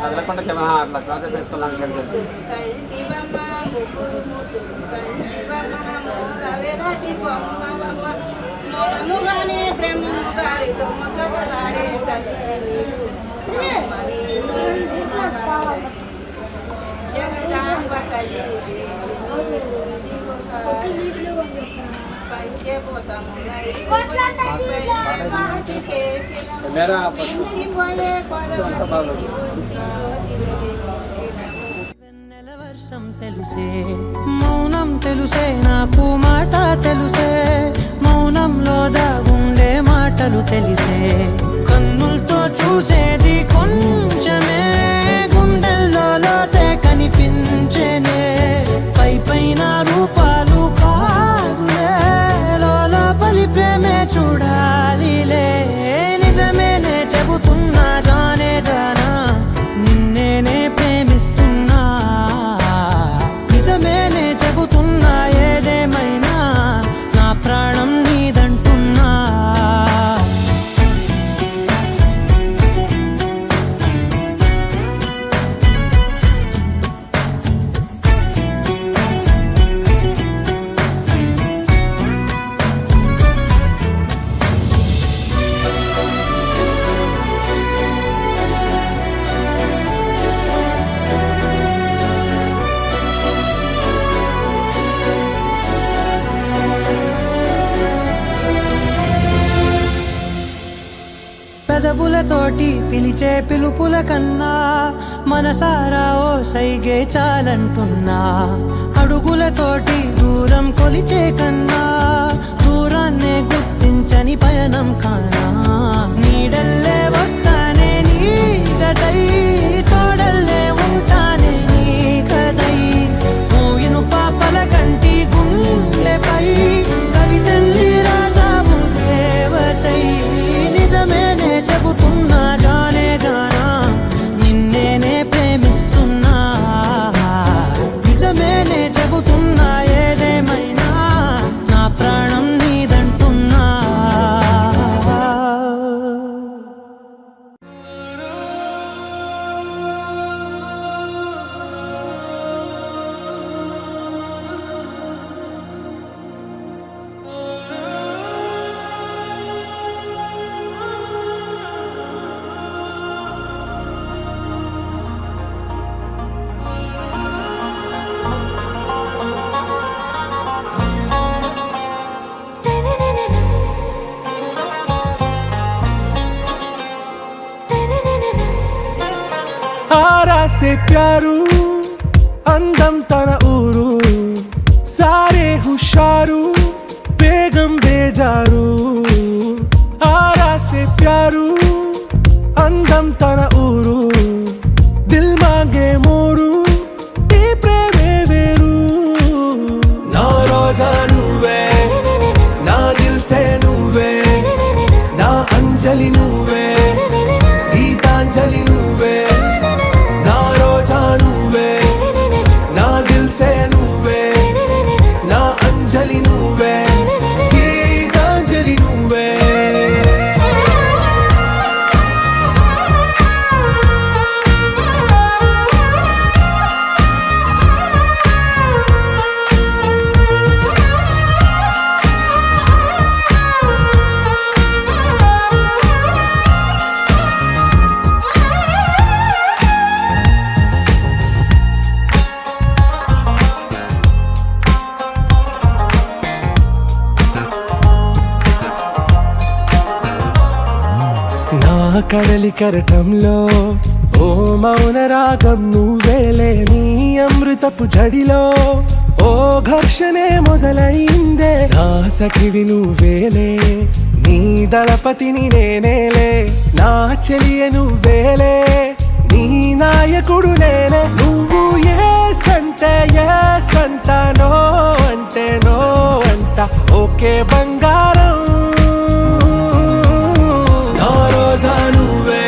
Speaker 9: అదలకుండా అట్లా క్లోజప్ వేసుకున్నాం
Speaker 3: వెన్నెల వర్షం తెలుసే మౌనం తెలుసే నాకు మాట తెలుసే మౌనంలో దాగుండే మాటలు తెలిసే కన్నులతో చూసేది కొంచెమే గుండెల్లో లోతే కనిపించేనే పై పైన రూపాలు కావులే లోపలి ప్రేమే చూడాలిలే నిజమేనే చెబుతున్నా జానే జానా నిన్నేనే ప్రేమిస్తున్నా నిజమేనే చెబుతున్నా ఏదేమైనా నా ప్రాణం నీదంటున్నా పెదవులతోటి పిలిచే పిలుపుల కన్నా మనసారా ఓ సైగే చాలంటున్నా అడుగులతోటి దూరం కొలిచే కన్నా దూరాన్నే గుర్తించని పయనం కానా నీడల్లే వస్తానే నీ జతై తోడల్లే ఉంటానే నీ కదై మూయను పాపల కంటి గుండెపై కవితల్లి రాజావు దేవతై నిజమేనే చెబుతున్నా జానే జానా నిన్నేనే ప్రేమిస్తున్నా నిజమేనే చెబుతున్నా ఏదేమైనా నా ప్రాణం నీదంటున్నా
Speaker 6: आरा से प्यारू అందం తన ఊరు సారే హుషారు బేగం బేజారు ఆరా సే ప్యారు అందం తన ఊరు దిల్ మాంగే మోరు ఈ ప్రేమే వేరు నా రోజా నువ్వే నా దిల్ సే నువ్వే నా అంజలి నువ్వే గీతాంజలి నువ్వే నా రోజా నువ్వే నా దిల్ సే నువ్వే నా అంజలి నువ్వే గీతాంజలి నువ్వే నా కడలి కరటంలో ఓ మౌన రాగం నువ్వేలే నీ అమృతపు జడిలో ఓ ఘర్షణే మొదలైందే నా సఖివి నువ్వేలే నీ దళపతిని నేనేలే నా చెలియ నువ్వేలే నీ నాయకుడు నేనే నువ్వు ఏ సంట నో అంటే నో అంట ఓకే బంగారం నా రోజా నువ్వే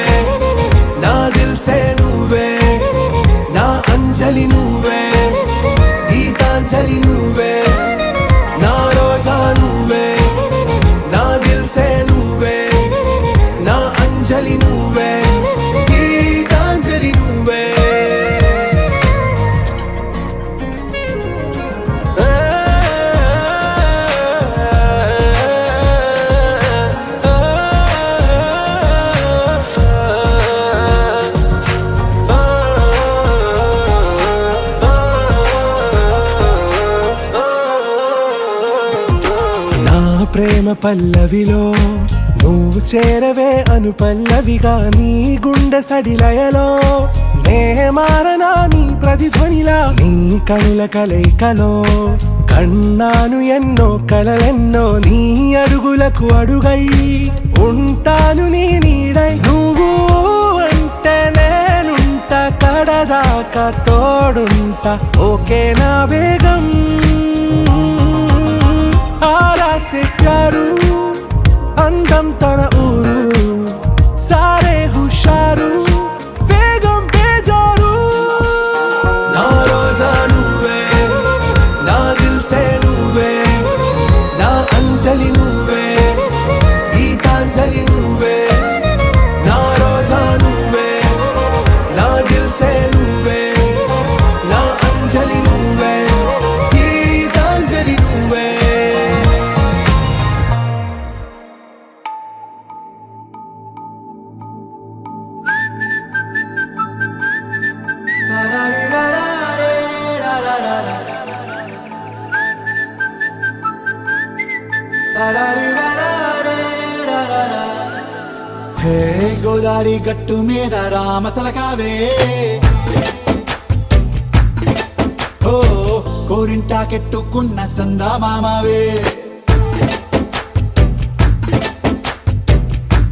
Speaker 6: నా దిల్ సే నువ్వే నా అంజలి నువ్వే గీతాంజలి నువ్వే నా రోజా నువ్వే ప్రేమ పల్లవిలో నువ్వు చేరవే అను పల్లవిగా నీ గుండె సడిలయలో నే మారనా నీ ప్రతిధ్వనిలా నీ కనుల కలయికలో కన్నాను ఎన్నో కలలెన్నో నీ అడుగులకు అడుగై ఉంటాను నీ నీడై నువ్వు అంటే నేనుంట కడదాకా తోడుంటా ఓకే నా వేగం आरा से प्यारू అందం తన ఊరు సారే హుషారు బేగం బేజారు నా రోజా నువ్వే నా దిల్ సే నువ్వే నా అంజలి నువ్వే గీతాంజలి నువ్వే నా రోజా నువ్వే నా దిల్ సే నువ్వే నా అంజలి నువ్వే గీతాంజలి నువ్వే
Speaker 5: హే గోదారి గట్టు మీద రామసలకావే ఓ కోరింటాకెట్టుకున్న సందా మామావే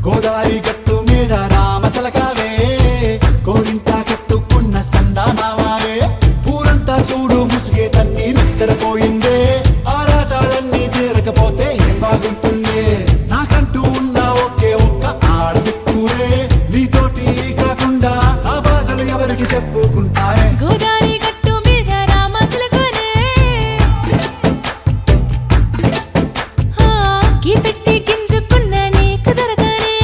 Speaker 5: గోదారి గట్టు మీద రామసలకావే కోరింటాకెట్టుకున్న సందా మామావే ఊరంతా చూడు ముసుగే తన్ని నిద్రపోయిందే ఆరాటాలన్నీ తీరకపోతే ఏం బాగుంటుంది నాకంటూ ఉన్న ఒకే ఒక్క ఆడదిక్కురే నీతోటి కాకుండా నా బాధలు ఎవరికి చెప్పుకుంటారే
Speaker 7: గోదారి గట్టు మీద రామసలకానే కీ పెట్టి గింజుకున్న నీకు దొరకనే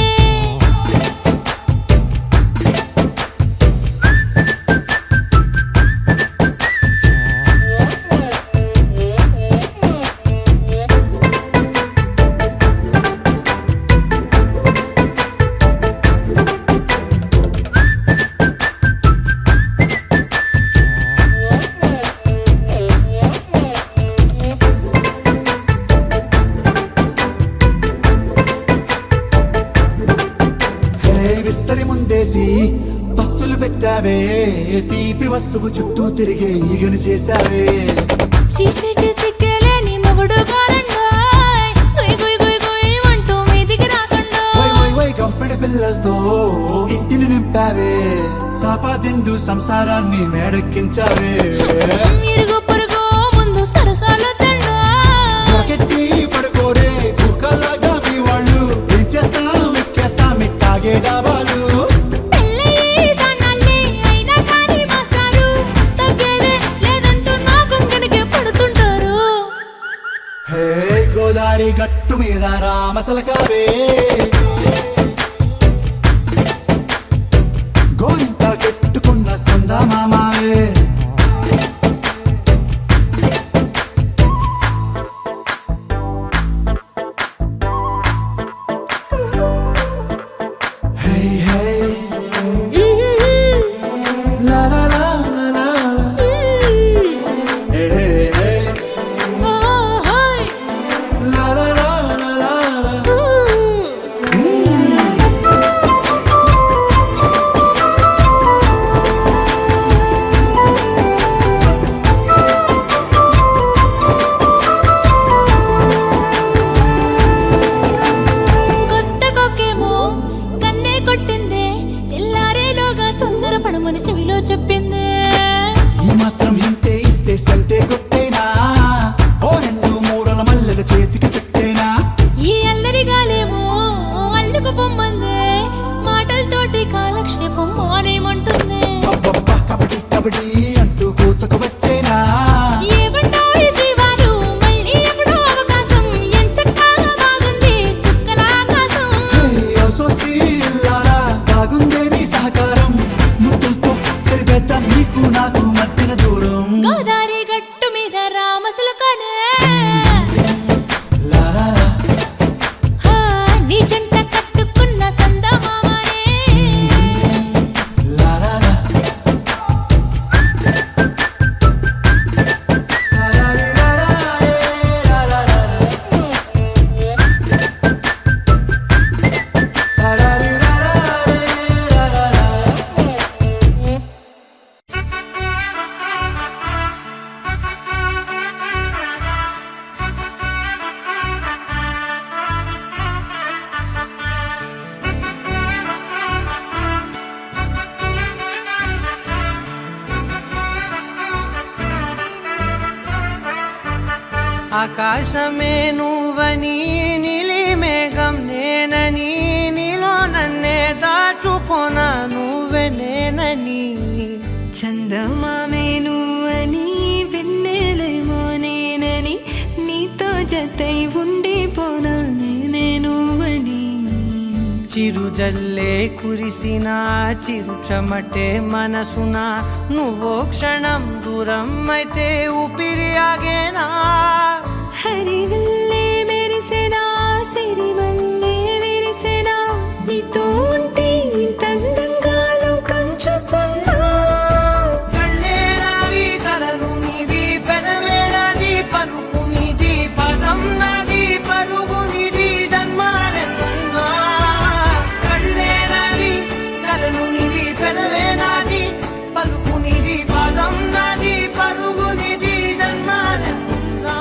Speaker 5: విస్తరి ముందేసి పస్తులు పెట్టావే తీపి వస్తువు చుట్టూ తిరిగే ఈగను చేశావే
Speaker 7: చీచీ చేసి కేలేని మొగుడు కారండాయ్ గుయ్ గుయ్ గుయ్ గుయ్ అంటూ మీదికి రాకుండా
Speaker 5: వై వై వై గంపెడి పిల్లలతో ఇంటిని నింపావే సాపాదిండు సంసారాన్ని మేడెక్కించావే
Speaker 7: ఇరుగు పొరుగు ముందు సరసాలు తిండా
Speaker 5: దొరకెట్టి పడుకోరే కుక్కలాగా మీ వాళ్ళు ఏం చేస్తాం ఎక్కేస్తాం ఇట్టాగే డాబాలు
Speaker 7: పెళ్ళయి దానాల్ని అయినా కానీ మాస్తారు తగ్గేదే లేదంటూ నా కొంగనికే పడుతుంటారు
Speaker 5: హే గోదారి గట్టు మీద రామసలకావే గోరింట కెట్టుకున్న సందా మామావే హే హే లా లా లా లా లా లా. హే హే హే లా లా లా లా లా లా.
Speaker 7: కొత్త కొక్కేమో కన్నే కొట్టిందే తెల్లారేలోగా తొందర పడమని చెవిలో చెప్పిందే
Speaker 5: ఈ మాత్రం ఇంటే ఇస్తే సంటే కొట్టేనా ఓ రెండు మూరల మల్లెల చేతికి చుట్టేనా
Speaker 7: ఈ అల్లరిగాలేమో అల్లుకు పొమ్మందే మాటలతోటి కాలక్షేపం మానేమంటుందే
Speaker 5: అబ్బబ్బా కబడ్డీ కబడ్డీ అంటూ కూతకు వచ్చేనా
Speaker 7: ఏమంటాయి శ్రీవారు మళ్ళీ ఎప్పుడో అవకాశం ఎంచక్కా బాగుంది చుక్కల ఆకాశం
Speaker 5: సోసి ఇల్లారా బాగుందే నీ సహకారం ముద్దులతో సరిపెద్దాం నీకు నాకు మధ్యన దూరం
Speaker 7: గోదారి గట్టు మీద రామసలకానే
Speaker 5: లా లా లా.
Speaker 7: నీ జంట కట్టుకున్న సందమామనే
Speaker 5: లా లా లా. లా లా లా లా లా లా లా లా.
Speaker 3: ఆకాశమే నువ్వని నీలి మేఘం నేనని నీలో నన్నే దాచుకోన నువ్వే నేనని
Speaker 7: చందమామే నువ్వని వెన్నెలేమో నేనని నీతో జతై ఉండిపోనా నేనే నువ్వని
Speaker 3: చిరుజల్లే కురిసిన చిరుచమటే మనసున నువ్వో క్షణం దూరం అయితే ఊపిరి ఆగేనా
Speaker 7: హరివల్లే మెరిసెనా సిరివల్లే విరిసెనా నీతో ఉంటే ఇంతందంగా లోకం చూస్తున్నా
Speaker 3: కళ్ళే నావి కలలు నీవి పెదవే నాది పలుకు నీది పదం నాది పరుగు నీది జన్మాలెన్నున్నా కళ్ళే నావి కలలు నీవి పెదవే నాది పలుకు నీది పదం నాది పరుగు నీది జన్మాలెన్నున్నా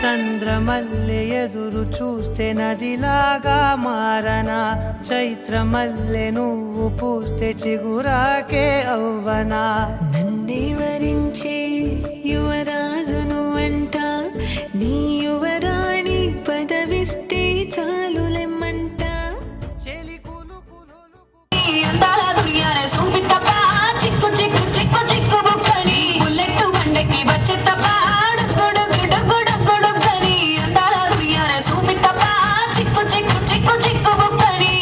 Speaker 3: చంద్రమల్లె ఎదురు చూస్తే నదిలాగా మారనా చైత్రమల్లె నువ్వు పూస్తే చిగురాకే అవ్వనా
Speaker 7: నన్నే వరించే యువరాజును అంట నీ యువరాణి పదవిస్తే చాలులెమ్మంట
Speaker 3: చెలి కులుకులు
Speaker 2: అందాల దునియానే సూపిట్టప్ప చిక్కు చిక్కు చిక్కు చిక్కు బుక్కని బుల్లెట్టు బండకి వచ్చేత్తప్ప డుగ్గుడు గుడుగుడు గుడుగని అందాల దునియానే సూపిట్టప్ప చిక్కు చిక్కు చిక్కు చిక్కు బుక్కని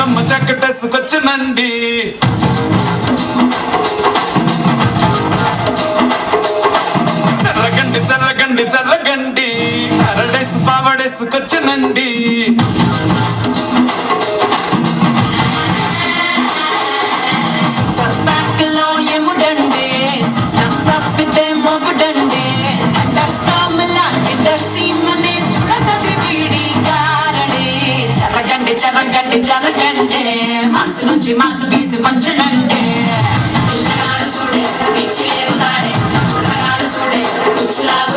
Speaker 10: ముసలమ్మ చక్కటేసుకొచ్చనండి చల్లగండి చల్లగండి చల్లగండి అరడేసు పావడేసుకొచ్చనండి
Speaker 2: సర్పాకులో ఎముడండి సిస్టమ్ తప్పితే మొగుడండి థండర్ స్టార్మ్ లాంటి దర్శీమనే చూడతది వీడి కారణి చెరగండి చెరగండి చెరగండి మనసు నుంచి మనసు తీసి పంచడండి పిల్లగాడు చూడే పిచ్చి లేవుతాడే కుర్రగాడు చూడే కుచ్చులాగా